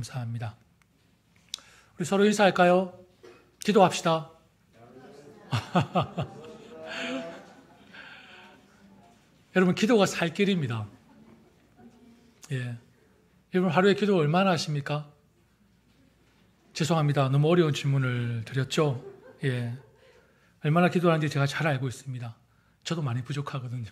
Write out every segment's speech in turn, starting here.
감사합니다. 우리 서로 인사할까요? 기도합시다. 여러분, 기도가 살 길입니다. 예. 여러분, 하루에 기도 얼마나 하십니까? 죄송합니다. 너무 어려운 질문을 드렸죠? 예. 얼마나 기도하는지 제가 잘 알고 있습니다. 저도 많이 부족하거든요.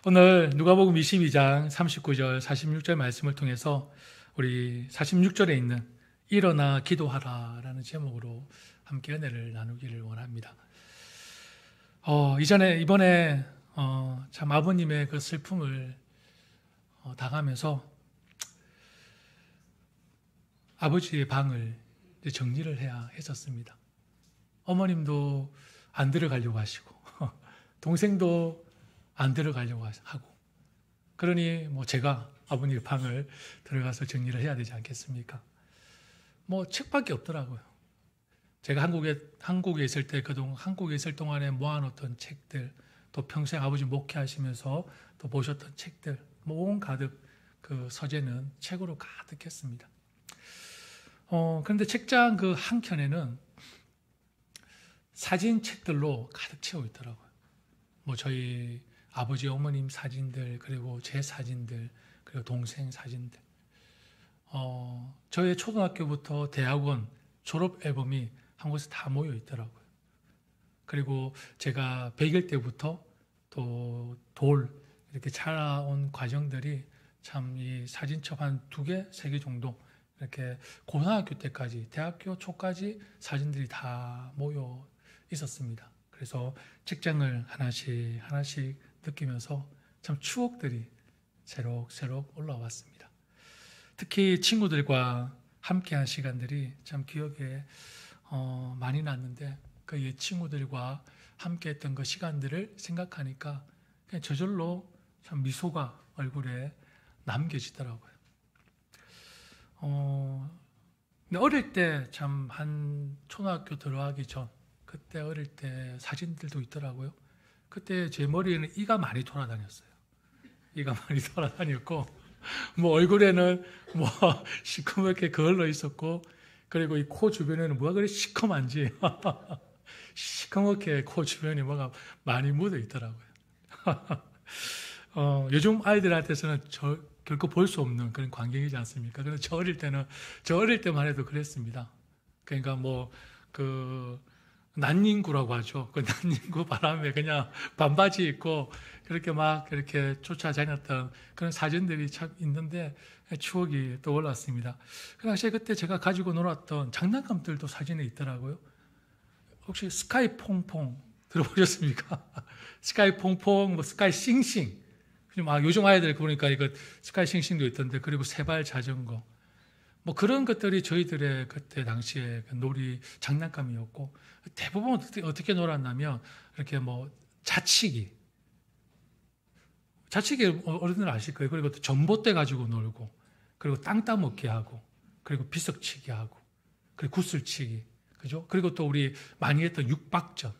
오늘 누가복음 22장 39절, 46절 말씀을 통해서 우리 46절에 있는 일어나 기도하라 라는 제목으로 함께 은혜를 나누기를 원합니다. 이번에 참 아버님의 그 슬픔을 당하면서 아버지의 방을 이제 정리를 해야 했었습니다. 어머님도 안 들어가려고 하시고 동생도 안 들어가려고 하고, 그러니 제가 아버님의 방을 들어가서 정리를 해야 되지 않겠습니까? 책밖에 없더라고요. 제가 한국에 있을 때, 그동안 한국에 있을 동안에 모아놓던 책들, 또 평생 아버지 목회하시면서 또 보셨던 책들, 온 가득 그 서재는 책으로 가득했습니다. 그런데 책장 그 한켠에는 사진 책들로 가득 채워 있더라고요. 저희 아버지, 어머님 사진들, 그리고 제 사진들, 그리고 동생 사진들. 저의 초등학교부터 대학원 졸업 앨범이 한 곳에 다 모여 있더라고요. 그리고 제가 100일 때부터 또 이렇게 자라온 과정들이 참 이 사진첩 한 2개, 3개 정도 이렇게 고등학교 때까지, 대학교 초까지 사진들이 다 모여 있었습니다. 그래서 책장을 하나씩 느끼면서 참 추억들이 새록새록 올라왔습니다. 특히 친구들과 함께한 시간들이 참 기억에 많이 났는데, 그 옛 친구들과 함께했던 그 시간들을 생각하니까 그냥 저절로 참 미소가 얼굴에 남겨지더라고요. 근데 어릴 때 참 한 초등학교 들어가기 전, 그때 어릴 때 사진들도 있더라고요. 그때 제 머리에는 이가 많이 돌아다녔어요. 이가 많이 돌아다녔고, 얼굴에는 시커멓게 그을러 있었고, 그리고 이 코 주변에는 뭐가 그리 시커먼지 시커멓게 코 주변에 뭐가 많이 묻어 있더라고요. 요즘 아이들한테서는 결코 볼 수 없는 그런 광경이지 않습니까? 그래서 저 어릴 때만 해도 그랬습니다. 그러니까 난닝구라고 하죠. 그 난닝구 바람에 그냥 반바지 입고 그렇게 쫓아다녔던 그런 사진들이 참 있는데 추억이 떠올랐습니다. 그 당시에 그때 제가 가지고 놀았던 장난감들도 사진에 있더라고요. 혹시 스카이 퐁퐁 들어보셨습니까? 스카이 퐁퐁, 스카이 싱싱. 요즘 아이들 보니까 이거 스카이 싱싱도 있던데, 그리고 세발 자전거. 그런 것들이 저희들의 그때 당시에 놀이 장난감이었고, 대부분 어떻게 놀았냐면, 이렇게 자치기 어른들 아실 거예요. 그리고 또 전봇대 가지고 놀고, 그리고 땅 따먹기 하고, 그리고 비석치기 하고, 그리고 구슬치기. 그죠? 그리고 또 우리 많이 했던 육박전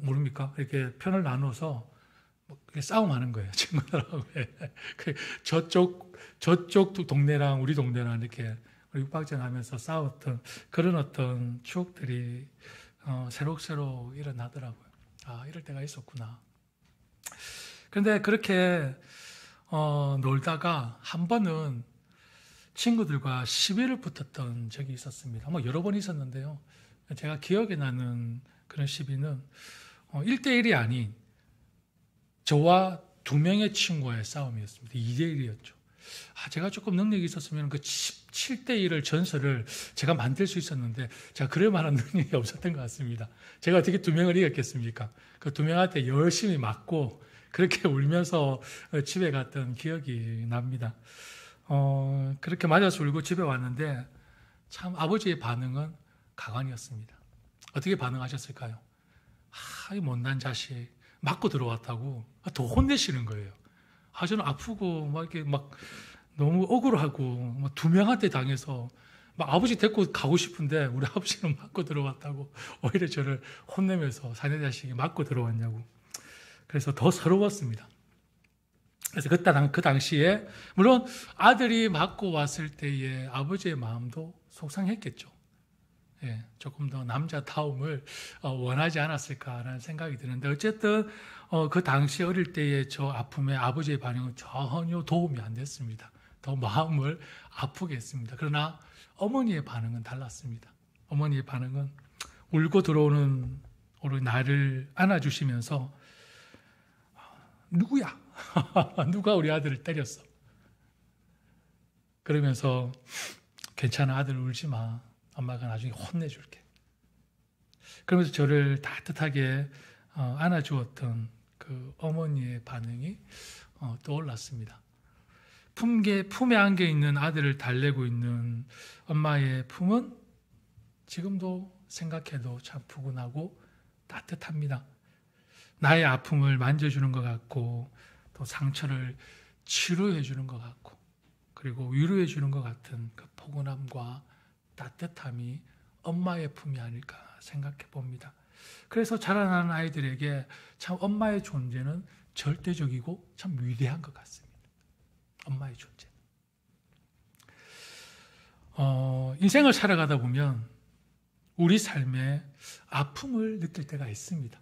모릅니까? 이렇게 편을 나눠서 싸움하는 거예요, 친구들하고. 저쪽 동네랑 우리 동네랑 이렇게 육박전 하면서 싸웠던 그런 어떤 추억들이 새록새록 일어나더라고요. 이럴 때가 있었구나. 그런데 그렇게 놀다가 한 번은 친구들과 시비를 붙었던 적이 있었습니다. 여러 번 있었는데요. 제가 기억에 나는 그런 시비는 1대1이 아닌 저와 2명의 친구와의 싸움이었습니다. 2대1이었죠. 제가 조금 능력이 있었으면 그 7대1을 전설을 제가 만들 수 있었는데, 제가 그럴 만한 능력이 없었던 것 같습니다. 제가 어떻게 2명을 이겼겠습니까? 그 2명한테 열심히 맞고 그렇게 울면서 집에 갔던 기억이 납니다. 그렇게 맞아서 울고 집에 왔는데 참 아버지의 반응은 가관이었습니다. 어떻게 반응하셨을까요? 이 못난 자식, 맞고 들어왔다고 더 혼내시는 거예요. 저는 아프고 이렇게 너무 억울하고 2명한테 당해서 아버지 데리고 가고 싶은데 우리 아버지는 맞고 들어왔다고 오히려 저를 혼내면서 사내 자식이 맞고 들어왔냐고. 그래서 더 서러웠습니다. 그래서 그 당시에 물론 아들이 맞고 왔을 때의 아버지의 마음도 속상했겠죠. 예, 조금 더 남자다움을 원하지 않았을까라는 생각이 드는데 어쨌든 그 당시 어릴 때의 저 아픔에 아버지의 반응은 전혀 도움이 안 됐습니다. 더 마음을 아프게 했습니다. 그러나 어머니의 반응은 달랐습니다. 어머니의 반응은 울고 들어오는 우리 나를 안아주시면서 누구야? 누가 우리 아들을 때렸어? 그러면서 괜찮아, 아들 울지 마. 엄마가 나중에 혼내줄게. 그러면서 저를 따뜻하게 안아주었던 그 어머니의 반응이 떠올랐습니다. 품에 안겨 있는 아들을 달래고 있는 엄마의 품은 지금도 생각해도 참 푸근하고 따뜻합니다. 나의 아픔을 만져주는 것 같고 또 상처를 치료해 주는 것 같고 그리고 위로해 주는 것 같은 그 포근함과 따뜻함이 엄마의 품이 아닐까 생각해 봅니다. 그래서 자라나는 아이들에게 참 엄마의 존재는 절대적이고 참 위대한 것 같습니다. 엄마의 존재. 인생을 살아가다 보면 우리 삶에 아픔을 느낄 때가 있습니다.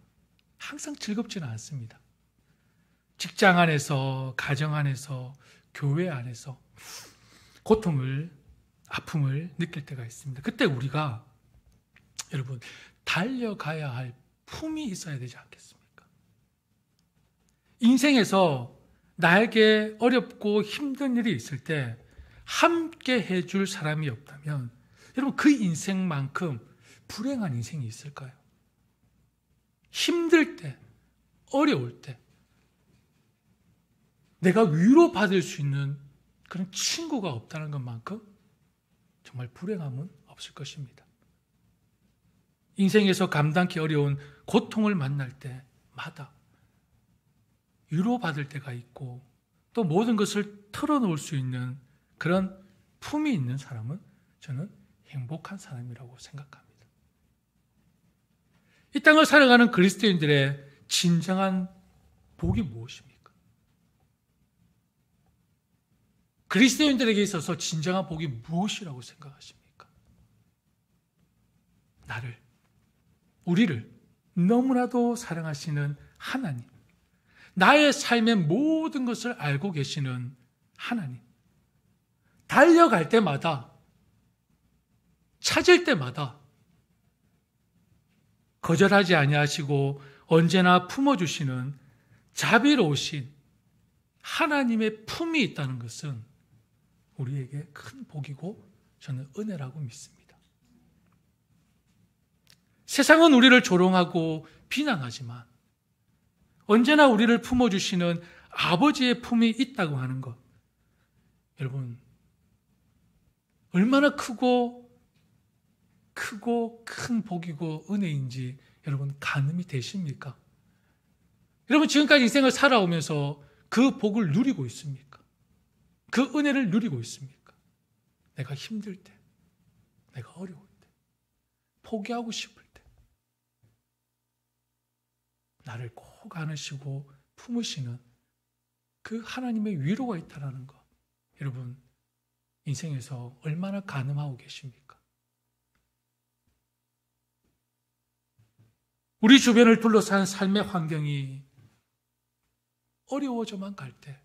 항상 즐겁지는 않습니다. 직장 안에서, 가정 안에서, 교회 안에서 고통을, 아픔을 느낄 때가 있습니다. 그때 우리가 여러분 달려가야 할 품이 있어야 되지 않겠습니까? 인생에서 나에게 어렵고 힘든 일이 있을 때 함께 해줄 사람이 없다면 여러분 그 인생만큼 불행한 인생이 있을까요? 힘들 때, 어려울 때 내가 위로받을 수 있는 그런 친구가 없다는 것만큼 정말 불행함은 없을 것입니다. 인생에서 감당기 어려운 고통을 만날 때마다 위로받을 때가 있고 또 모든 것을 털어놓을 수 있는 그런 품이 있는 사람은 저는 행복한 사람이라고 생각합니다. 이 땅을 살아가는 그리스도인들의 진정한 복이 무엇입니까? 그리스도인들에게 있어서 진정한 복이 무엇이라고 생각하십니까? 우리를 너무나도 사랑하시는 하나님, 나의 삶의 모든 것을 알고 계시는 하나님, 달려갈 때마다, 찾을 때마다 거절하지 아니하시고 언제나 품어주시는 자비로우신 하나님의 품이 있다는 것은 우리에게 큰 복이고 저는 은혜라고 믿습니다. 세상은 우리를 조롱하고 비난하지만 언제나 우리를 품어주시는 아버지의 품이 있다고 하는 것, 여러분 얼마나 크고 큰 복이고 은혜인지 여러분 가늠이 되십니까? 여러분 지금까지 인생을 살아오면서 그 복을 누리고 있습니까? 그 은혜를 누리고 있습니까? 내가 힘들 때, 내가 어려울 때, 포기하고 싶을 때 나를 꼭 안으시고 품으시는 그 하나님의 위로가 있다는 것, 여러분 인생에서 얼마나 가늠하고 계십니까? 우리 주변을 둘러싼 삶의 환경이 어려워져만 갈 때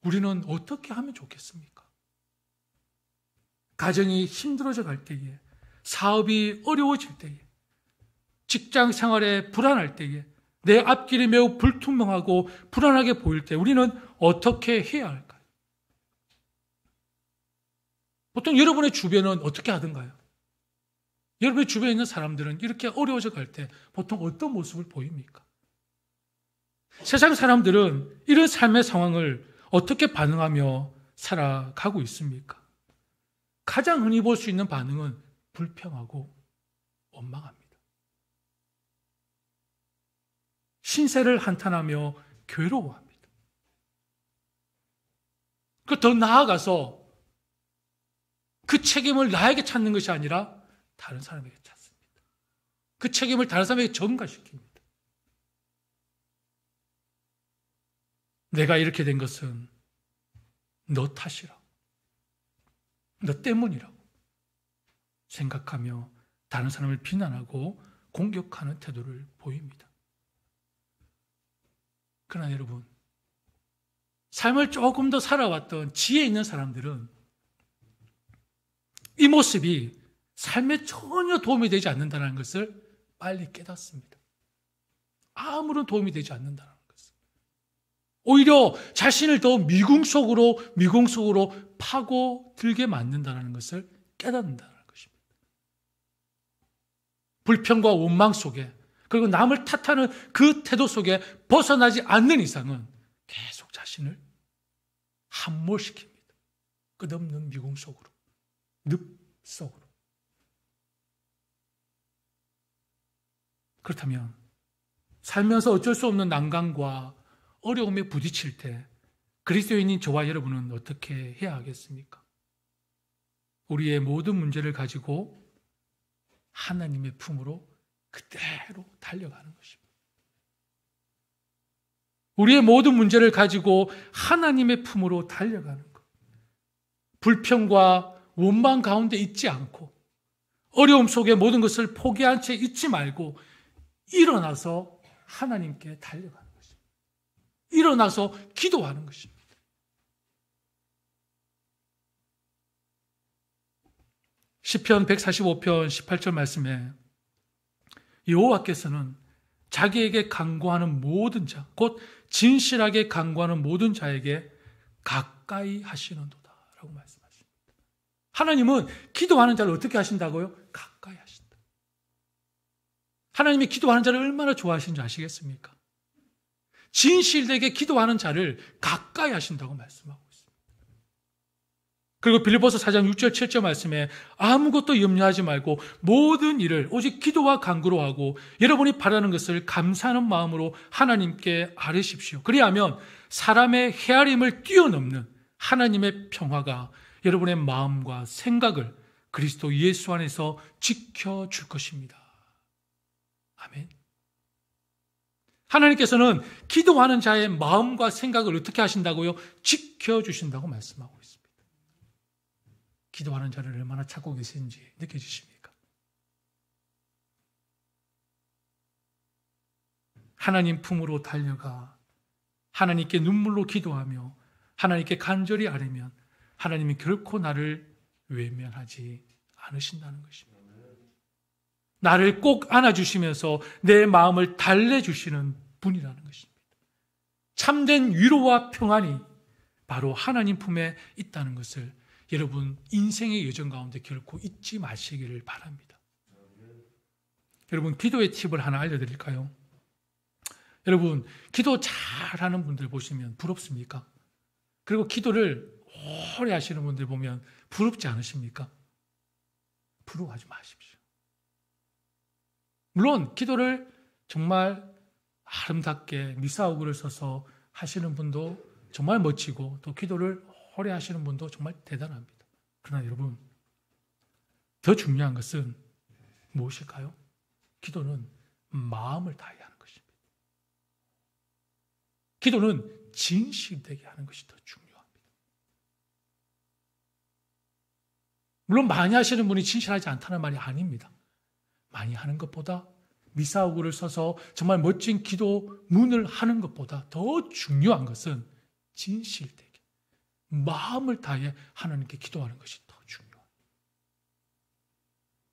우리는 어떻게 하면 좋겠습니까? 가정이 힘들어져 갈 때에, 사업이 어려워질 때에, 직장 생활에 불안할 때에, 내 앞길이 매우 불투명하고 불안하게 보일 때 우리는 어떻게 해야 할까요? 보통 여러분의 주변은 어떻게 하던가요? 여러분의 주변에 있는 사람들은 이렇게 어려워져 갈 때 보통 어떤 모습을 보입니까? 세상 사람들은 이런 삶의 상황을 어떻게 반응하며 살아가고 있습니까? 가장 흔히 볼 수 있는 반응은 불평하고 원망합니다. 신세를 한탄하며 괴로워합니다. 더 나아가서 그 책임을 나에게 찾는 것이 아니라 다른 사람에게 찾습니다. 그 책임을 다른 사람에게 전가시킵니다. 내가 이렇게 된 것은 너 탓이라고, 너 때문이라고 생각하며 다른 사람을 비난하고 공격하는 태도를 보입니다. 그러나 여러분, 삶을 조금 더 살아왔던 지혜 있는 사람들은 이 모습이 삶에 전혀 도움이 되지 않는다는 것을 빨리 깨닫습니다. 아무런 도움이 되지 않는다는 것을. 오히려 자신을 더 미궁 속으로 파고들게 만든다는 것을 깨닫는다는 것입니다. 불평과 원망 속에, 그리고 남을 탓하는 그 태도 속에 벗어나지 않는 이상은 계속 자신을 함몰시킵니다. 끝없는 미궁 속으로, 늪 속으로. 그렇다면 살면서 어쩔 수 없는 난관과 어려움에 부딪힐 때 그리스도인인 저와 여러분은 어떻게 해야 하겠습니까? 우리의 모든 문제를 가지고 하나님의 품으로 그대로 달려가는 것입니다. 우리의 모든 문제를 가지고 하나님의 품으로 달려가는 것. 불평과 원망 가운데 있지 않고 어려움 속에 모든 것을 포기한 채 있지 말고 일어나서 하나님께 달려가는 것입니다. 일어나서 기도하는 것입니다. 시편 145편 18절 말씀에 여호와께서는 자기에게 간구하는 모든 자, 곧 진실하게 간구하는 모든 자에게 가까이 하시는도다 라고 말씀하십니다. 하나님은 기도하는 자를 어떻게 하신다고요? 가까이 하신다. 하나님이 기도하는 자를 얼마나 좋아하시는지 아시겠습니까? 진실되게 기도하는 자를 가까이 하신다고 말씀하고 있습니다. 그리고 빌립보서 4장 6절 7절 말씀에 아무것도 염려하지 말고 모든 일을 오직 기도와 간구로 하고 여러분이 바라는 것을 감사하는 마음으로 하나님께 아뢰십시오. 그리하면 사람의 헤아림을 뛰어넘는 하나님의 평화가 여러분의 마음과 생각을 그리스도 예수 안에서 지켜줄 것입니다. 아멘. 하나님께서는 기도하는 자의 마음과 생각을 어떻게 하신다고요? 지켜주신다고 말씀하고 있습니다. 기도하는 자를 얼마나 찾고 계신지 느껴지십니까? 하나님 품으로 달려가 하나님께 눈물로 기도하며 하나님께 간절히 아뢰면 하나님이 결코 나를 외면하지 않으신다는 것입니다. 나를 꼭 안아주시면서 내 마음을 달래주시는 분이라는 것입니다. 참된 위로와 평안이 바로 하나님 품에 있다는 것을 여러분 인생의 여정 가운데 결코 잊지 마시기를 바랍니다. 여러분 기도의 팁을 하나 알려드릴까요? 여러분 기도 잘하는 분들 보시면 부럽습니까? 그리고 기도를 오래 하시는 분들 보면 부럽지 않으십니까? 부러워하지 마십시오. 물론 기도를 정말 아름답게 미사오그를 써서 하시는 분도 정말 멋지고 또 기도를 오래 하시는 분도 정말 대단합니다. 그러나 여러분 더 중요한 것은 무엇일까요? 기도는 마음을 다해야 하는 것입니다. 기도는 진실되게 하는 것이 더 중요합니다. 물론 많이 하시는 분이 진실하지 않다는 말이 아닙니다. 많이 하는 것보다 미사오그를 써서 정말 멋진 기도문을 하는 것보다 더 중요한 것은 진실되게 마음을 다해 하나님께 기도하는 것이 더 중요합니다.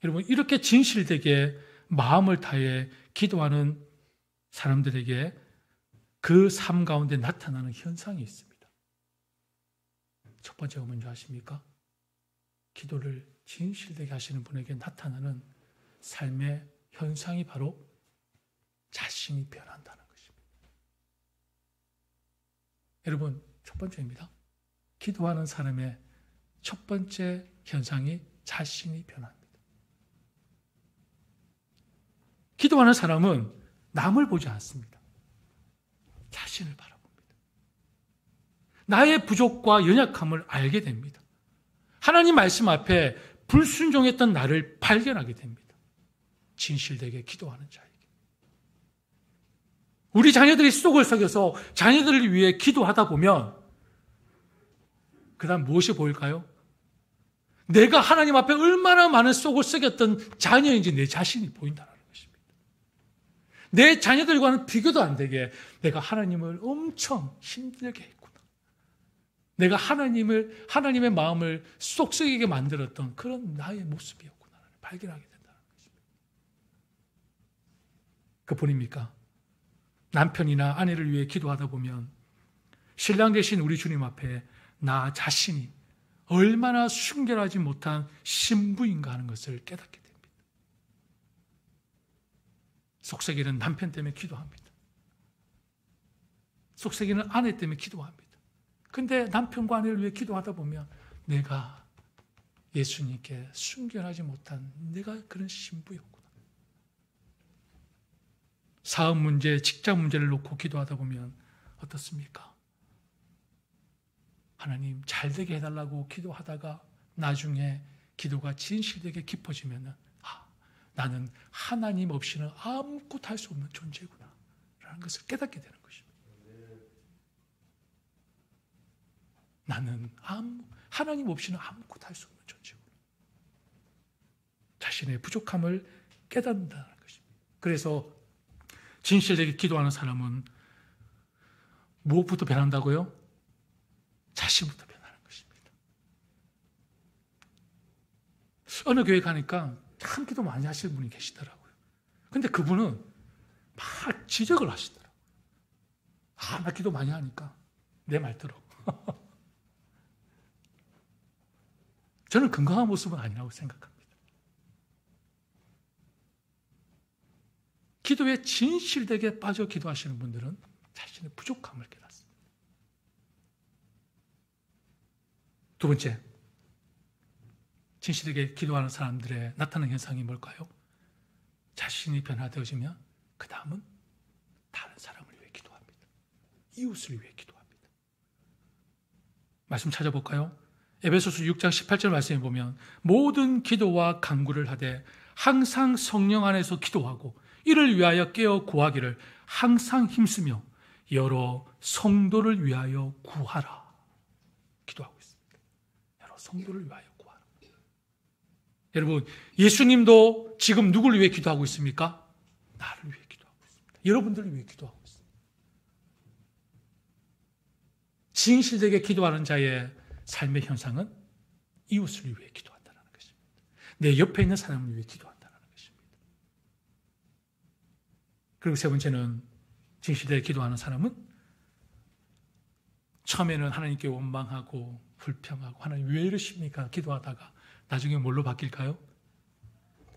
여러분 이렇게 진실되게 마음을 다해 기도하는 사람들에게 그 삶 가운데 나타나는 현상이 있습니다. 첫 번째가 뭔지 아십니까? 기도를 진실되게 하시는 분에게 나타나는 삶의 현상이 바로 자신이 변한다는 것입니다. 여러분 첫 번째입니다. 기도하는 사람의 첫 번째 현상이 자신이 변합니다. 기도하는 사람은 남을 보지 않습니다. 자신을 바라봅니다. 나의 부족과 연약함을 알게 됩니다. 하나님 말씀 앞에 불순종했던 나를 발견하게 됩니다. 진실되게 기도하는 자에게. 우리 자녀들이 속을 썩여서 자녀들을 위해 기도하다 보면 그 다음 무엇이 보일까요? 내가 하나님 앞에 얼마나 많은 속을 썩였던 자녀인지 내 자신이 보인다는 것입니다. 내 자녀들과는 비교도 안 되게 내가 하나님을 엄청 힘들게 했구나. 내가 하나님의 마음을 속 썩이게 만들었던 그런 나의 모습이었구나. 발견하게 된다는 것입니다. 그뿐입니까? 남편이나 아내를 위해 기도하다 보면 신랑 되신 우리 주님 앞에 나 자신이 얼마나 순결하지 못한 신부인가 하는 것을 깨닫게 됩니다. 속썩이는 남편 때문에 기도합니다. 속썩이는 아내 때문에 기도합니다. 근데 남편과 아내를 위해 기도하다 보면 내가 예수님께 순결하지 못한 내가 그런 신부였구나. 사업 문제, 직장 문제를 놓고 기도하다 보면 어떻습니까? 하나님 잘 되게 해달라고 기도하다가 나중에 기도가 진실되게 깊어지면 나는 하나님 없이는 아무것도 할 수 없는 존재구나 라는 것을 깨닫게 되는 것입니다. 나는 하나님 없이는 아무것도 할 수 없는 존재구나. 자신의 부족함을 깨닫는다는 것입니다. 그래서 진실되게 기도하는 사람은 무엇부터 변한다고요? 자신부터 변하는 것입니다. 어느 교회 가니까 참 기도 많이 하시는 분이 계시더라고요. 근데 그분은 막 지적을 하시더라고요. 나 기도 많이 하니까 내 말 들어. 저는 건강한 모습은 아니라고 생각합니다. 기도에 진실되게 빠져 기도하시는 분들은 자신의 부족함을 깨닫습니다. 두 번째, 진실되게 기도하는 사람들의 나타나는 현상이 뭘까요? 자신이 변화되어지면 그 다음은 다른 사람을 위해 기도합니다. 이웃을 위해 기도합니다. 말씀 찾아볼까요? 에베소서 6장 18절 말씀에 보면 모든 기도와 간구를 하되 항상 성령 안에서 기도하고 이를 위하여 깨어 구하기를 항상 힘쓰며 여러 성도를 위하여 구하라. 기도하고 있습니다. 여러 성도를 위하여 구하라. 여러분, 예수님도 지금 누구를 위해 기도하고 있습니까? 나를 위해 기도하고 있습니다. 여러분들을 위해 기도하고 있습니다. 진실되게 기도하는 자의 삶의 현상은 이웃을 위해 기도한다는 것입니다. 내 옆에 있는 사람을 위해 기도한다는 것입니다. 그리고 세 번째는 진실되게 기도하는 사람은 처음에는 하나님께 원망하고 불평하고 하나님 왜 이러십니까? 기도하다가 나중에 뭘로 바뀔까요?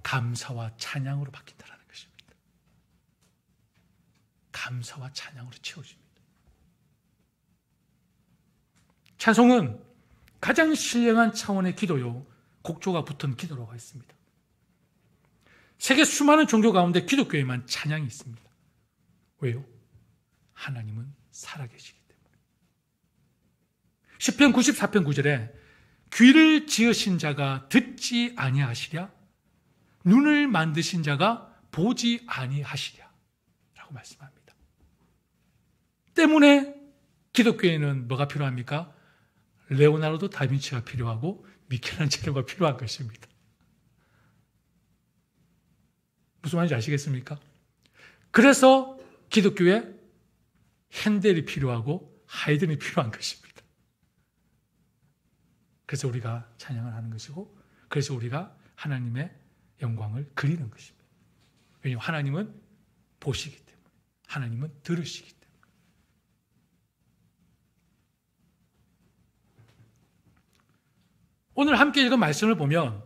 감사와 찬양으로 바뀐다는 것입니다. 감사와 찬양으로 채워집니다. 찬송은 가장 신령한 차원의 기도요, 곡조가 붙은 기도로가 있습니다. 세계 수많은 종교 가운데 기독교에만 찬양이 있습니다. 왜요? 하나님은 살아계시기 때문에. 시편 94편 9절에 귀를 지으신 자가 듣지 아니하시랴, 눈을 만드신 자가 보지 아니하시랴 라고 말씀합니다. 때문에 기독교에는 뭐가 필요합니까? 레오나르도 다빈치가 필요하고 미켈란젤로가 필요한 것입니다. 무슨 말인지 아시겠습니까? 그래서 기독교에 핸델이 필요하고 하이든이 필요한 것입니다. 그래서 우리가 찬양을 하는 것이고, 그래서 우리가 하나님의 영광을 그리는 것입니다. 왜냐하면 하나님은 보시기 때문에, 하나님은 들으시기 때문에. 오늘 함께 읽은 말씀을 보면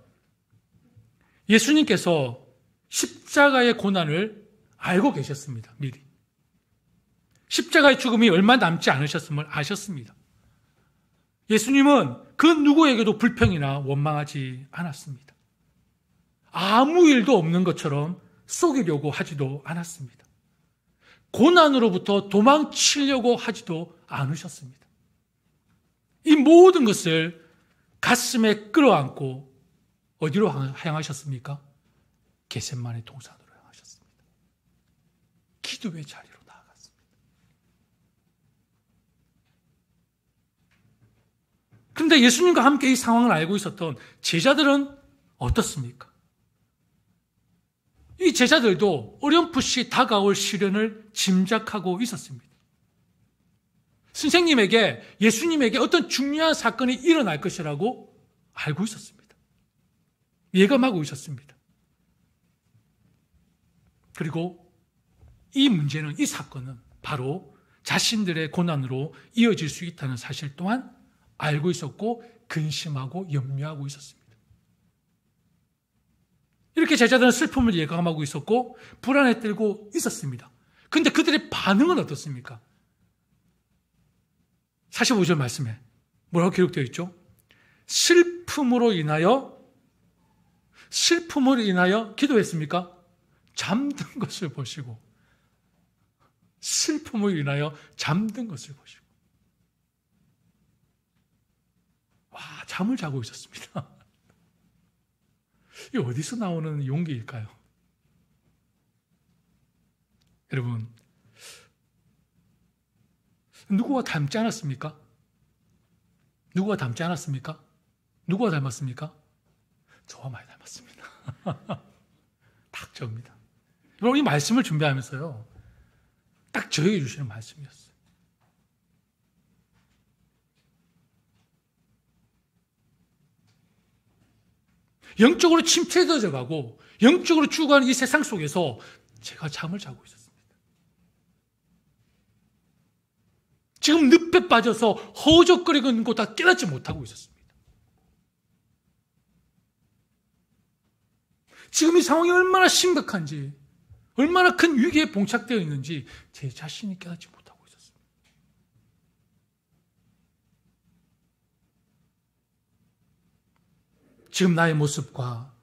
예수님께서 십자가의 고난을 알고 계셨습니다. 미리. 십자가의 죽음이 얼마 남지 않으셨음을 아셨습니다. 예수님은 그 누구에게도 불평이나 원망하지 않았습니다. 아무 일도 없는 것처럼 속이려고 하지도 않았습니다. 고난으로부터 도망치려고 하지도 않으셨습니다. 이 모든 것을 가슴에 끌어안고 어디로 향하셨습니까? 겟세마네 동산으로 향하셨습니다. 기도의 자리로 나아갔습니다. 그런데 예수님과 함께 이 상황을 알고 있었던 제자들은 어떻습니까? 이 제자들도 어렴풋이 다가올 시련을 짐작하고 있었습니다. 선생님에게, 예수님에게 어떤 중요한 사건이 일어날 것이라고 알고 있었습니다. 예감하고 있었습니다. 그리고 이 문제는, 이 사건은 바로 자신들의 고난으로 이어질 수 있다는 사실 또한 알고 있었고 근심하고 염려하고 있었습니다. 이렇게 제자들은 슬픔을 예감하고 있었고 불안에 떨고 있었습니다. 그런데 그들의 반응은 어떻습니까? 45절 말씀에 뭐라고 기록되어 있죠? 슬픔으로 인하여 기도했습니까? 잠든 것을 보시고, 슬픔으로 인하여 잠든 것을 보시고, 와, 잠을 자고 있었습니다. 이게 어디서 나오는 용기일까요? 여러분, 누구와 닮지 않았습니까? 누구와 닮지 않았습니까? 누구와 닮았습니까? 저와 많이 닮았습니다. 딱 저입니다. 여러분, 이 말씀을 준비하면서요, 딱 저에게 주시는 말씀이었어요. 영적으로 침체되어 가고 영적으로 죽어가는 이 세상 속에서 제가 잠을 자고 있었습니다. 지금 늪에 빠져서 허우적거리고 있는 거 다 깨닫지 못하고 있었습니다. 지금 이 상황이 얼마나 심각한지, 얼마나 큰 위기에 봉착되어 있는지 제 자신이 깨닫지 못하고 있었습니다. 지금 나의 모습과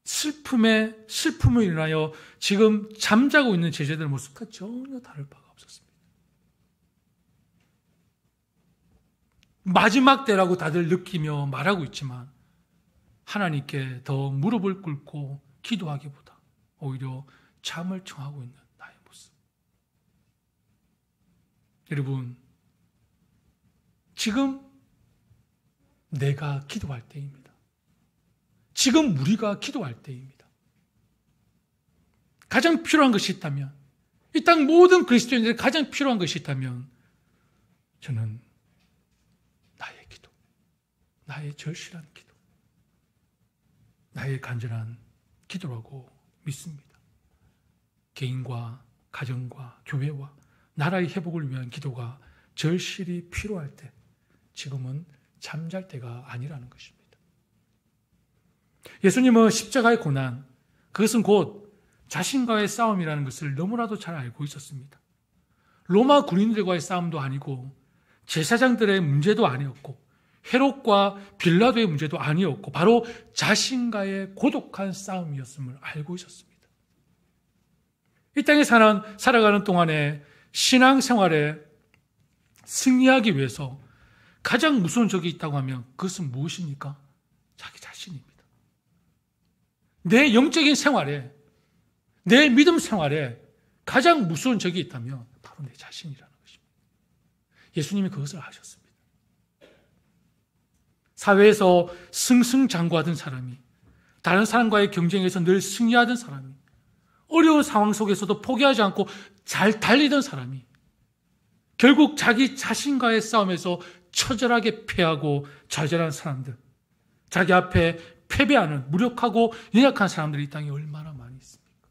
슬픔을 인하여 지금 잠자고 있는 제자들의 모습과 전혀 다를 바가 없었습니다. 마지막 때라고 다들 느끼며 말하고 있지만 하나님께 더 무릎을 꿇고 기도하기보다 오히려 잠을 청하고 있는 나의 모습. 여러분, 지금 내가 기도할 때입니다. 지금 우리가 기도할 때입니다. 가장 필요한 것이 있다면, 이 땅 모든 그리스도인들이 가장 필요한 것이 있다면 저는 나의 기도, 나의 절실한 기도, 나의 간절한 기도라고 믿습니다. 개인과 가정과 교회와 나라의 회복을 위한 기도가 절실히 필요할 때 지금은 잠잘 때가 아니라는 것입니다. 예수님은 십자가의 고난, 그것은 곧 자신과의 싸움이라는 것을 너무나도 잘 알고 있었습니다. 로마 군인들과의 싸움도 아니고 제사장들의 문제도 아니었고 헤롯과 빌라도의 문제도 아니었고 바로 자신과의 고독한 싸움이었음을 알고 있었습니다. 이 땅에 살아가는 동안에 신앙생활에 승리하기 위해서 가장 무서운 적이 있다고 하면 그것은 무엇입니까? 자기 자신입니다. 내 영적인 생활에, 내 믿음 생활에 가장 무서운 적이 있다면 바로 내 자신이라는 것입니다. 예수님이 그것을 아셨습니다. 사회에서 승승장구하던 사람이, 다른 사람과의 경쟁에서 늘 승리하던 사람이, 어려운 상황 속에서도 포기하지 않고 잘 달리던 사람이 결국 자기 자신과의 싸움에서 처절하게 패하고 좌절한 사람들, 자기 앞에 패배하는 무력하고 연약한 사람들이 이 땅에 얼마나 많이 있습니까?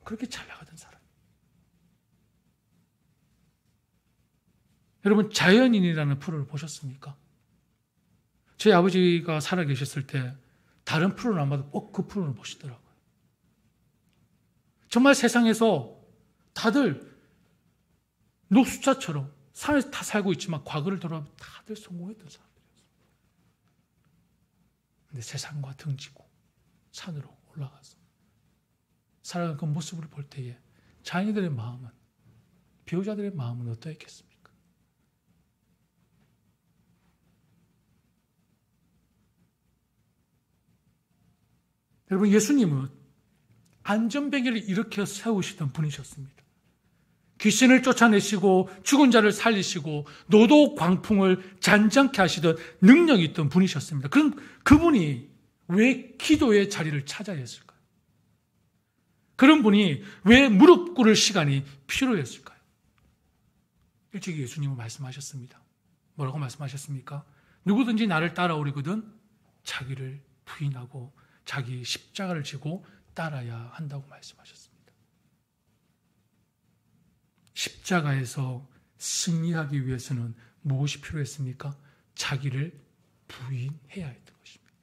그렇게 잘 나가던 사람. 여러분, 자연인이라는 프로를 보셨습니까? 저희 아버지가 살아계셨을 때 다른 프로는 안 봐도 꼭 그 프로를 보시더라고요. 정말 세상에서 다들 녹수차처럼 산에서 다 살고 있지만 과거를 돌아보면 다들 성공했던 사람들이었어요. 근데 세상과 등지고 산으로 올라가서 살아가는 그 모습을 볼 때에 자녀들의 마음은, 배우자들의 마음은 어떠했겠습니까? 여러분, 예수님은 안전뱅이를 일으켜 세우시던 분이셨습니다. 귀신을 쫓아내시고 죽은 자를 살리시고 노도 광풍을 잔잔케 하시던 능력이 있던 분이셨습니다. 그럼 그분이 왜 기도의 자리를 찾아야 했을까요? 그런 분이 왜 무릎 꿇을 시간이 필요했을까요? 일찍이 예수님은 말씀하셨습니다. 뭐라고 말씀하셨습니까? 누구든지 나를 따라오려거든 자기를 부인하고 자기 십자가를 지고 따라야 한다고 말씀하셨습니다. 십자가에서 승리하기 위해서는 무엇이 필요했습니까? 자기를 부인해야 했던 것입니다.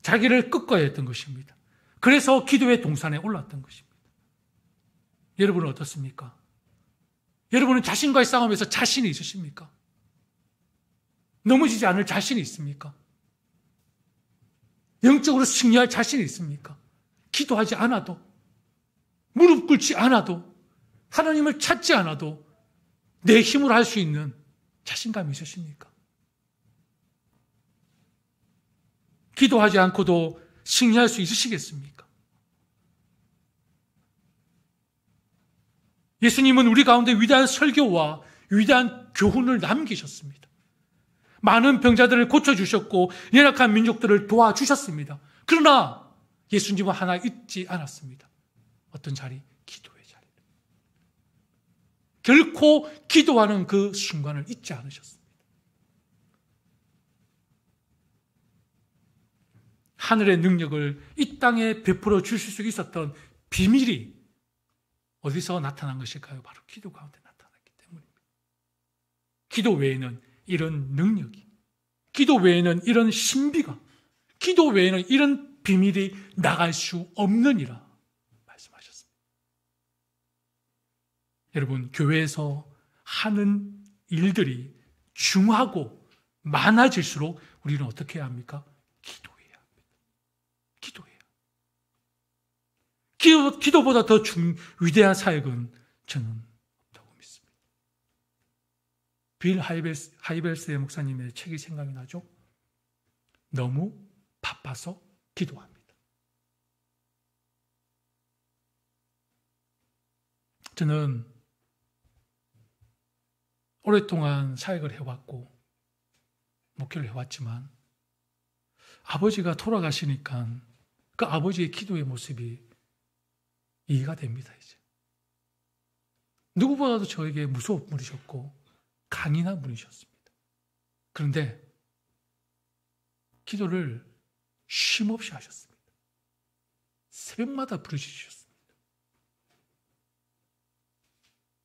자기를 꺾어야 했던 것입니다. 그래서 기도의 동산에 올랐던 것입니다. 여러분은 어떻습니까? 여러분은 자신과의 싸움에서 자신이 있으십니까? 넘어지지 않을 자신이 있습니까? 영적으로 승리할 자신이 있습니까? 기도하지 않아도, 무릎 꿇지 않아도, 하나님을 찾지 않아도 내 힘으로 할 수 있는 자신감이 있으십니까? 기도하지 않고도 승리할 수 있으시겠습니까? 예수님은 우리 가운데 위대한 설교와 위대한 교훈을 남기셨습니다. 많은 병자들을 고쳐주셨고 연약한 민족들을 도와주셨습니다. 그러나 예수님은 하나 잊지 않았습니다. 어떤 자리? 기도의 자리. 결코 기도하는 그 순간을 잊지 않으셨습니다. 하늘의 능력을 이 땅에 베풀어 주실 수 있었던 비밀이 어디서 나타난 것일까요? 바로 기도 가운데 나타났기 때문입니다. 기도 외에는 이런 능력이, 기도 외에는 이런 신비가, 기도 외에는 이런 비밀이 나갈 수 없느니라 말씀하셨습니다. 여러분, 교회에서 하는 일들이 중하고 많아질수록 우리는 어떻게 해야 합니까? 기도해야 합니다. 기도해야. 기도보다 더 위대한 사역은 저는 없다고 믿습니다. 빌 하이벨스의 목사님의 책이 생각이 나죠? 너무 바빠서 기도합니다. 저는 오랫동안 사역을 해왔고 목회를 해왔지만 아버지가 돌아가시니까 그 아버지의 기도의 모습이 이해가 됩니다. 이제 누구보다도 저에게 무서운 분이셨고 강인한 분이셨습니다. 그런데 기도를 쉼없이 하셨습니다. 새벽마다 부르짖으셨습니다.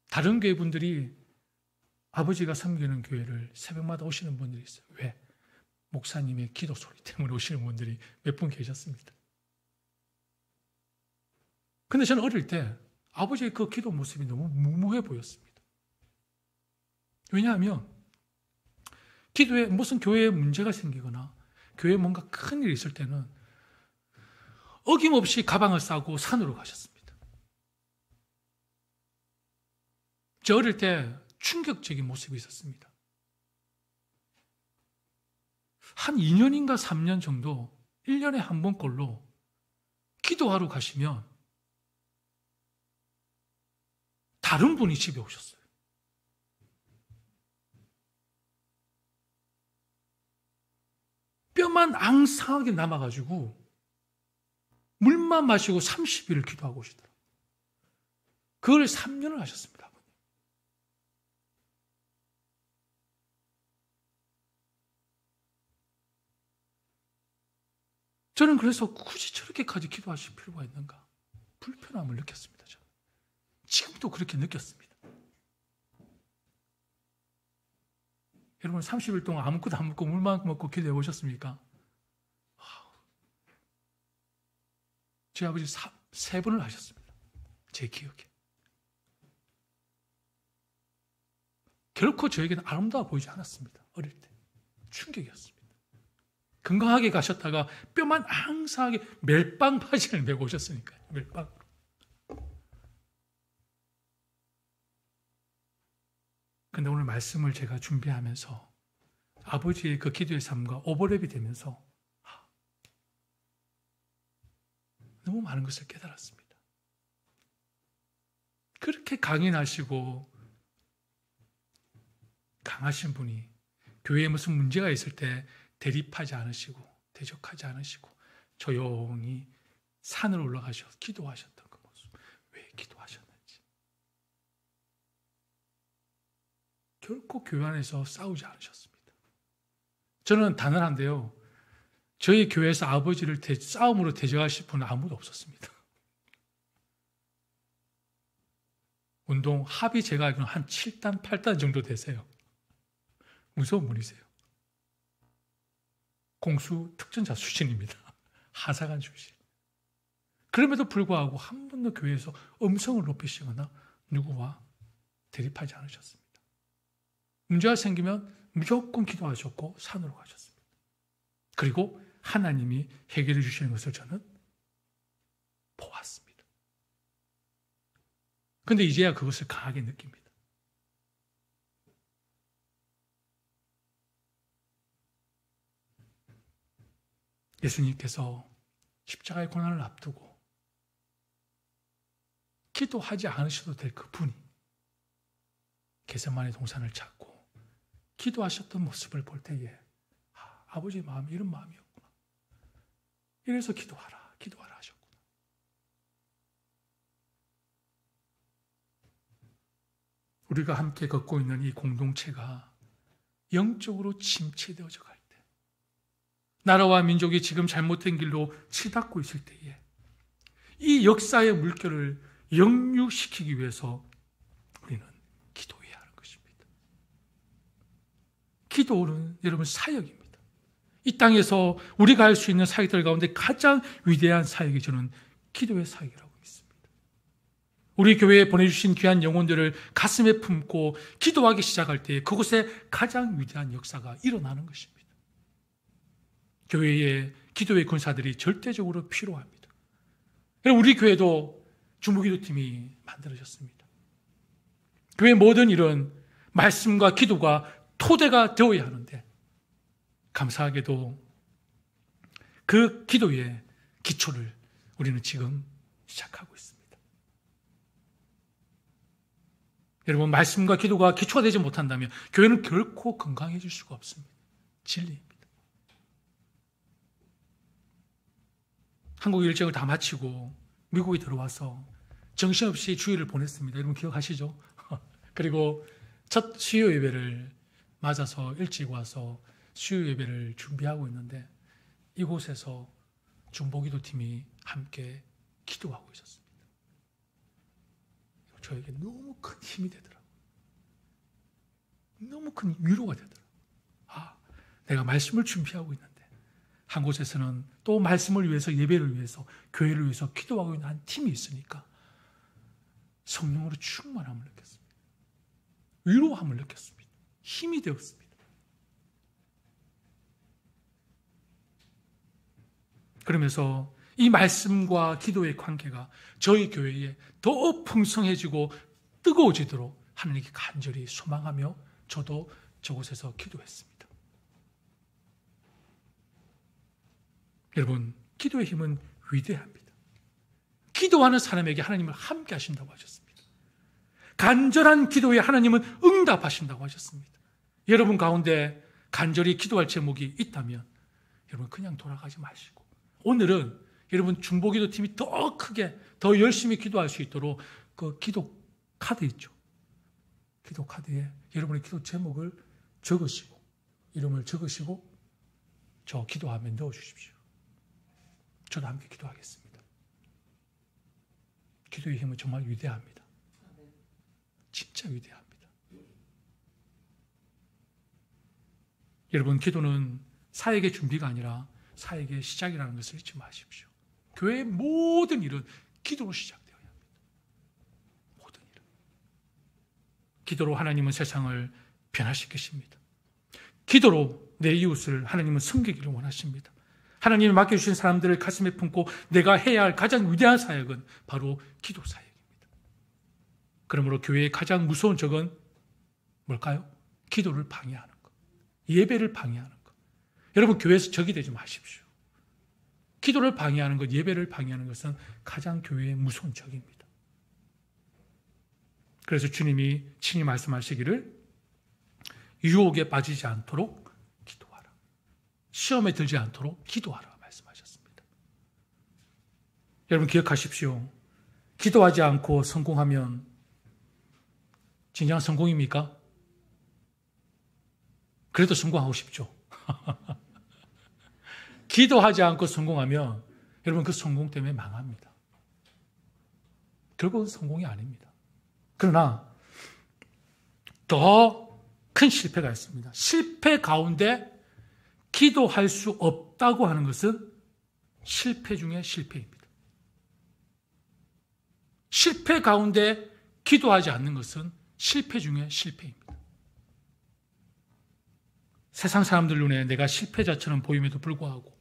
다른 교회 분들이 아버지가 섬기는 교회를 새벽마다 오시는 분들이 있어요. 왜? 목사님의 기도 소리 때문에 오시는 분들이 몇 분 계셨습니다. 근데 저는 어릴 때 아버지의 그 기도 모습이 너무 무모해 보였습니다. 왜냐하면 기도에 무슨 교회에 문제가 생기거나 교회에 뭔가 큰 일이 있을 때는 어김없이 가방을 싸고 산으로 가셨습니다. 저 어릴 때 충격적인 모습이 있었습니다. 한 2년인가 3년 정도 1년에 한 번꼴로 기도하러 가시면 다른 분이 집에 오셨어요. 뼈만 앙상하게 남아가지고 물만 마시고 30일을 기도하고 오시더라고요. 그걸 3년을 하셨습니다. 아버님. 저는 그래서 굳이 저렇게까지 기도하실 필요가 있는가? 불편함을 느꼈습니다. 저는. 지금도 그렇게 느꼈습니다. 여러분 30일 동안 아무것도 안 먹고 물만 먹고 기도해 보셨습니까? 제 아버지 3번을 하셨습니다. 제 기억에. 결코 저에게는 아름다워 보이지 않았습니다. 어릴 때. 충격이었습니다. 건강하게 가셨다가 뼈만 앙상하게 멜빵 바지를 메고 오셨으니까요. 멜빵. 근데 오늘 말씀을 제가 준비하면서 아버지의 그 기도의 삶과 오버랩이 되면서 너무 많은 것을 깨달았습니다. 그렇게 강인하시고 강하신 분이 교회에 무슨 문제가 있을 때 대립하지 않으시고 대적하지 않으시고 조용히 산을 올라가셔서 기도하셨던 그 모습. 왜 기도하셨는지. 결코 교회 안에서 싸우지 않으셨습니다. 저는 단언한데요. 저희 교회에서 아버지를 싸움으로 대적하실 분은 아무도 없었습니다. 운동 합이 제가 알기로는 한 7단, 8단 정도 되세요. 무서운 분이세요. 공수 특전자 출신입니다. 하사관 출신. 그럼에도 불구하고 한 번도 교회에서 음성을 높이시거나 누구와 대립하지 않으셨습니다. 문제가 생기면 무조건 기도하셨고 산으로 가셨습니다. 그리고 하나님이 해결해 주시는 것을 저는 보았습니다. 그런데 이제야 그것을 강하게 느낍니다. 예수님께서 십자가의 고난을 앞두고 기도하지 않으셔도 될 그분이 겟세마네 동산을 찾고 기도하셨던 모습을 볼 때에 아버지의 마음이 이런 마음이었구나. 이래서 기도하라 하셨구나. 우리가 함께 걷고 있는 이 공동체가 영적으로 침체되어져 갈 때, 나라와 민족이 지금 잘못된 길로 치닫고 있을 때에 이 역사의 물결을 영육시키기 위해서 우리는 기도해야 하는 것입니다. 기도는 여러분 사역입니다. 이 땅에서 우리가 할 수 있는 사역들 가운데 가장 위대한 사역이 저는 기도의 사역이라고 믿습니다. 우리 교회에 보내주신 귀한 영혼들을 가슴에 품고 기도하기 시작할 때 그곳에 가장 위대한 역사가 일어나는 것입니다. 교회에 기도의 군사들이 절대적으로 필요합니다. 우리 교회도 중보기도팀이 만들어졌습니다. 교회 모든 일은 말씀과 기도가 토대가 되어야 하는데 감사하게도 그 기도의 기초를 우리는 지금 시작하고 있습니다. 여러분, 말씀과 기도가 기초가 되지 못한다면 교회는 결코 건강해질 수가 없습니다. 진리입니다. 한국 일정을 다 마치고 미국에 들어와서 정신없이 주일을 보냈습니다. 여러분 기억하시죠? 그리고 첫 수요 예배를 맞아서 일찍 와서 수요 예배를 준비하고 있는데 이곳에서 중보기도팀이 함께 기도하고 있었습니다. 저에게 너무 큰 힘이 되더라고요. 너무 큰 위로가 되더라고요. 내가 말씀을 준비하고 있는데 한 곳에서는 또 말씀을 위해서, 예배를 위해서, 교회를 위해서 기도하고 있는 한 팀이 있으니까 성령으로 충만함을 느꼈습니다. 위로함을 느꼈습니다. 힘이 되었습니다. 그러면서 이 말씀과 기도의 관계가 저희 교회에 더 풍성해지고 뜨거워지도록 하나님께 간절히 소망하며 저도 저곳에서 기도했습니다. 여러분, 기도의 힘은 위대합니다. 기도하는 사람에게 하나님은 함께 하신다고 하셨습니다. 간절한 기도에 하나님은 응답하신다고 하셨습니다. 여러분 가운데 간절히 기도할 제목이 있다면 여러분 그냥 돌아가지 마시고 오늘은 여러분 중보기도팀이 더 크게 더 열심히 기도할 수 있도록 그 기도 카드 있죠. 기도 카드에 여러분의 기도 제목을 적으시고 이름을 적으시고 저 기도하면 넣어주십시오. 저도 함께 기도하겠습니다. 기도의 힘은 정말 위대합니다. 진짜 위대합니다. 여러분, 기도는 사역의 준비가 아니라 사역의 시작이라는 것을 잊지 마십시오. 교회의 모든 일은 기도로 시작되어야 합니다. 모든 일은. 기도로 하나님은 세상을 변화시키십니다. 기도로 내 이웃을 하나님은 섬기기를 원하십니다. 하나님이 맡겨주신 사람들을 가슴에 품고 내가 해야 할 가장 위대한 사역은 바로 기도 사역입니다. 그러므로 교회의 가장 무서운 적은 뭘까요? 기도를 방해하는 것, 예배를 방해하는 것. 여러분 교회에서 적이 되지 마십시오. 기도를 방해하는 것, 예배를 방해하는 것은 가장 교회의 무서운 적입니다. 그래서 주님이 친히 말씀하시기를 유혹에 빠지지 않도록 기도하라. 시험에 들지 않도록 기도하라 말씀하셨습니다. 여러분 기억하십시오. 기도하지 않고 성공하면 진정한 성공입니까? 그래도 성공하고 싶죠. 기도하지 않고 성공하면 여러분 그 성공 때문에 망합니다. 결국은 성공이 아닙니다. 그러나 더 큰 실패가 있습니다. 실패 가운데 기도할 수 없다고 하는 것은 실패 중에 실패입니다. 실패 가운데 기도하지 않는 것은 실패 중에 실패입니다. 세상 사람들 눈에 내가 실패자처럼 보임에도 불구하고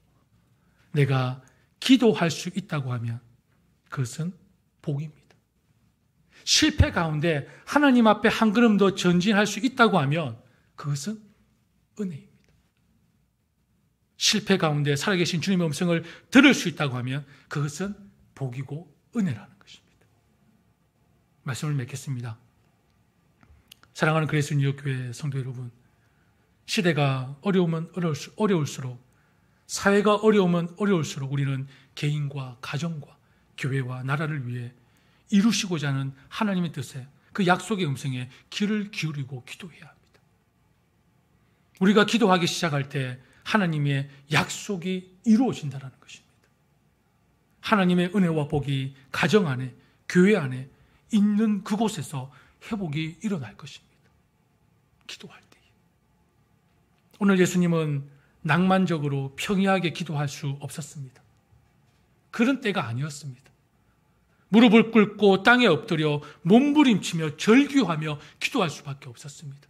내가 기도할 수 있다고 하면 그것은 복입니다. 실패 가운데 하나님 앞에 한 걸음 더 전진할 수 있다고 하면 그것은 은혜입니다. 실패 가운데 살아계신 주님의 음성을 들을 수 있다고 하면 그것은 복이고 은혜라는 것입니다. 말씀을 맺겠습니다. 사랑하는 그레이스 뉴욕교회 성도 여러분, 시대가 어려우면 어려울수록, 사회가 어려우면 어려울수록 우리는 개인과 가정과 교회와 나라를 위해 이루시고자 하는 하나님의 뜻에, 그 약속의 음성에 귀를 기울이고 기도해야 합니다. 우리가 기도하기 시작할 때 하나님의 약속이 이루어진다는 것입니다. 하나님의 은혜와 복이 가정 안에, 교회 안에 있는 그곳에서 회복이 일어날 것입니다. 기도할 때. 오늘 예수님은 낭만적으로 평이하게 기도할 수 없었습니다. 그런 때가 아니었습니다. 무릎을 꿇고 땅에 엎드려 몸부림치며 절규하며 기도할 수밖에 없었습니다.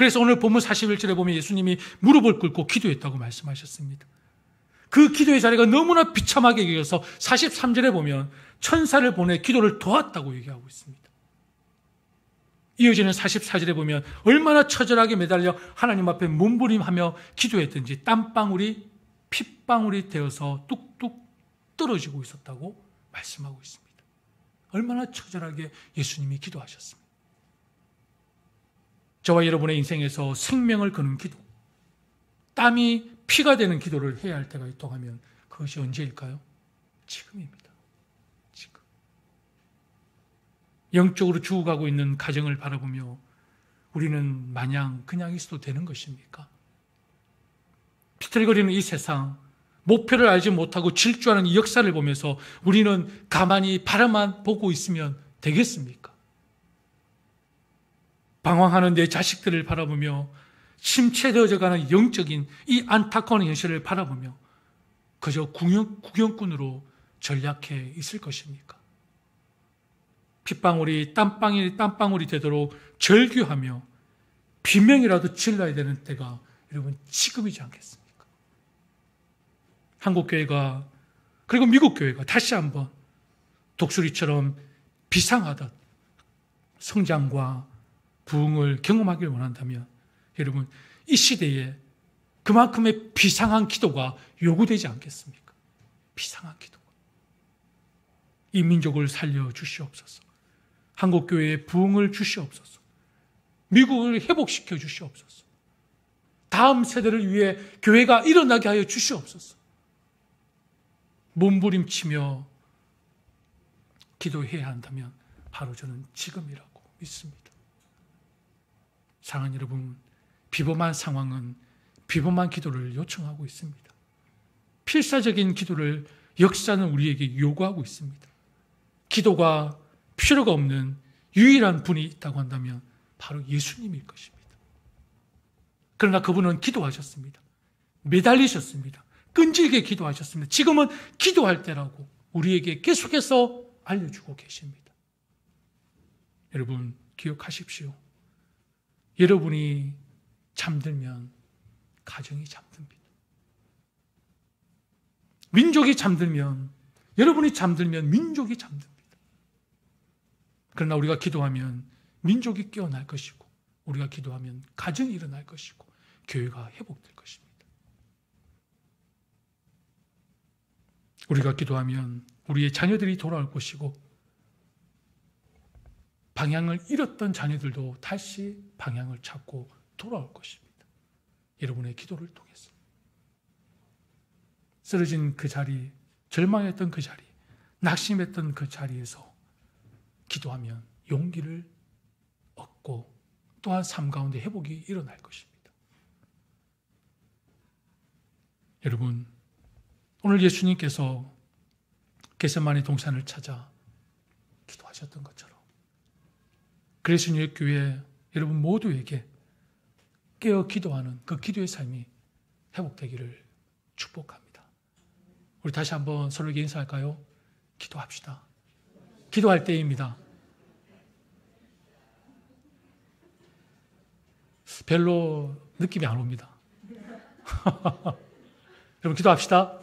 그래서 오늘 본문 41절에 보면 예수님이 무릎을 꿇고 기도했다고 말씀하셨습니다. 그 기도의 자리가 너무나 비참하게 여겨서 43절에 보면 천사를 보내 기도를 도왔다고 얘기하고 있습니다. 이어지는 44절에 보면 얼마나 처절하게 매달려 하나님 앞에 몸부림하며 기도했든지 땀방울이 핏방울이 되어서 뚝뚝 떨어지고 있었다고 말씀하고 있습니다. 얼마나 처절하게 예수님이 기도하셨습니다. 저와 여러분의 인생에서 생명을 거는 기도, 땀이 피가 되는 기도를 해야 할 때가 있다고 하면 그것이 언제일까요? 지금입니다. 지금. 영적으로 죽어가고 있는 가정을 바라보며 우리는 마냥 그냥 있어도 되는 것입니까? 비틀거리는 이 세상, 목표를 알지 못하고 질주하는 이 역사를 보면서 우리는 가만히 바라만 보고 있으면 되겠습니까? 방황하는 내 자식들을 바라보며 침체되어져가는 영적인 이 안타까운 현실을 바라보며 그저 구경꾼으로 전략해 있을 것입니까? 핏방울이 땀방울이 되도록 절규하며 비명이라도 질러야 되는 때가 여러분 지금이지 않겠습니까? 한국교회가 그리고 미국교회가 다시 한번 독수리처럼 비상하듯 성장과 부흥을 경험하길 원한다면 여러분 이 시대에 그만큼의 비상한 기도가 요구되지 않겠습니까? 비상한 기도가. 이 민족을 살려주시옵소서. 한국교회에 부흥을 주시옵소서. 미국을 회복시켜 주시옵소서. 다음 세대를 위해 교회가 일어나게 하여 주시옵소서. 몸부림치며 기도해야 한다면 바로 저는 지금이라고 믿습니다. 사랑하는 여러분, 비범한 상황은 비범한 기도를 요청하고 있습니다. 필사적인 기도를 역사는 우리에게 요구하고 있습니다. 기도가 필요가 없는 유일한 분이 있다고 한다면 바로 예수님일 것입니다. 그러나 그분은 기도하셨습니다. 매달리셨습니다. 끈질게 기도하셨습니다. 지금은 기도할 때라고 우리에게 계속해서 알려주고 계십니다. 여러분 기억하십시오. 여러분이 잠들면 가정이 잠듭니다. 민족이 잠들면, 여러분이 잠들면 민족이 잠듭니다. 그러나 우리가 기도하면 민족이 깨어날 것이고, 우리가 기도하면 가정이 일어날 것이고, 교회가 회복될 것입니다. 우리가 기도하면 우리의 자녀들이 돌아올 것이고, 방향을 잃었던 자녀들도 다시 방향을 찾고 돌아올 것입니다. 여러분의 기도를 통해서. 쓰러진 그 자리, 절망했던 그 자리, 낙심했던 그 자리에서 기도하면 용기를 얻고 또한 삶 가운데 회복이 일어날 것입니다. 여러분, 오늘 예수님께서 겟세마네 동산을 찾아 기도하셨던 것처럼 그리스도의 교회 여러분 모두에게 깨어 기도하는 그 기도의 삶이 회복되기를 축복합니다. 우리 다시 한번 서로에게 인사할까요? 기도합시다. 기도할 때입니다. 별로 느낌이 안 옵니다. 여러분 기도합시다.